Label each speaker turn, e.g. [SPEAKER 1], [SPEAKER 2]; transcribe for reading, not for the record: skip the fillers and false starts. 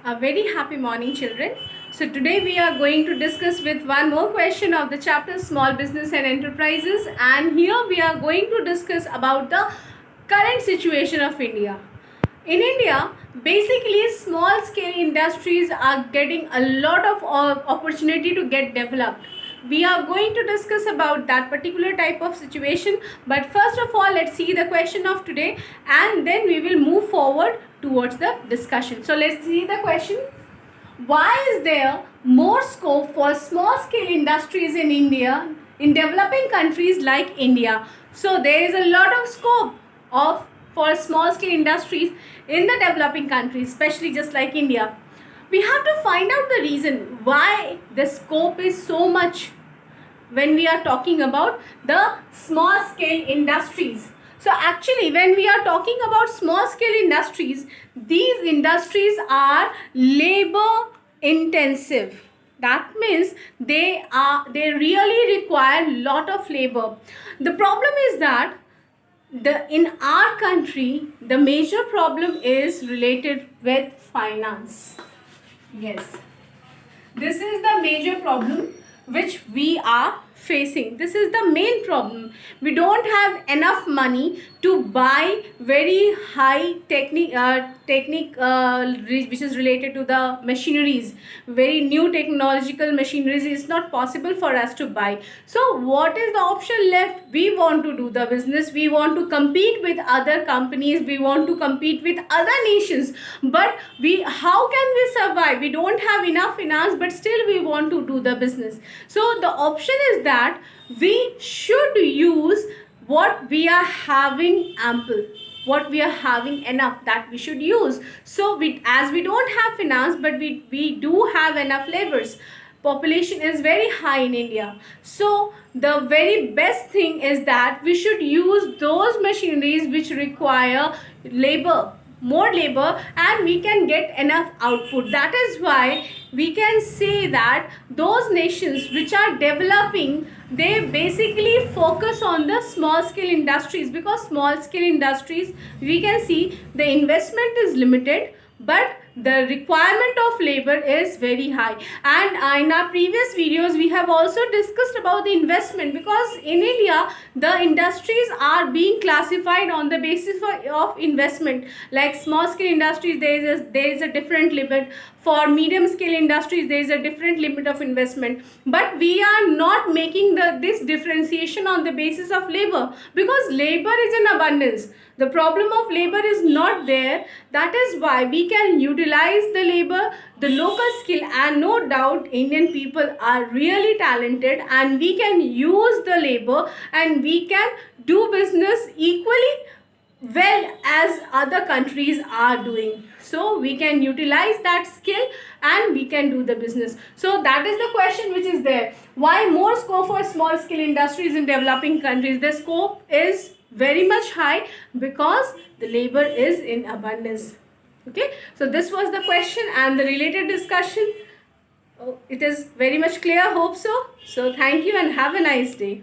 [SPEAKER 1] A very happy morning, children. So today we are going to discuss with one more question of the chapter Small Business and Enterprises, and here we are going to discuss about the current situation of India. In India, basically small scale industries are getting a lot of opportunity to get developed. We are going to discuss about that particular type of situation, but first of all let's see the question of today and then we will move forward towards the discussion. So let's see the question. Why is there more scope for small scale industries in India, in developing countries like India? So there is a lot of scope for small scale industries in the developing countries, especially just like India. We have to find out the reason why the scope is so much when we are talking about the small scale industries. So actually when we are talking about small scale industries, these industries are labor intensive. That means they really require lot of labor. The problem is that in our country the major problem is related with finance. Yes, this is the major problem which we are facing. This is the main problem. We don't have enough money to buy very high technique which is related to the machineries. Very new technological machineries is not possible for us to buy. So what is the option left? We want to do the business, we want to compete with other companies, we want to compete with other nations, but how can we survive? We don't have enough finance, but still we want to do the business. So the option is that we should use what we are having ample, what we are having enough, that we should use. So as we don't have finance, but we do have enough labors. Population is very high in India. So the very best thing is that we should use those machineries which require labor, more labor, and we can get enough output. That is why we can say that those nations which are developing, they basically focus on the small scale industries, because small scale industries, we can see the investment is limited but the requirement of labor is very high. And in our previous videos we have also discussed about the investment, because in India the industries are being classified on the basis of investment. Like small scale industries, there is a different limit. For medium scale industries there is a different limit of investment, but we are not making this differentiation on the basis of labor, because labor is in abundance. The problem of labor is not there. That is why we can utilize the labor, the local skill, and no doubt Indian people are really talented and we can use the labor and we can do business equally well as other countries are doing. So we can utilize that skill and we can do the business. So that is the question which is there. Why more scope for small scale industries in developing countries? The scope is very much high because the labor is in abundance. Okay, so this was the question and the related discussion. It is very much clear, hope so. So thank you and have a nice day.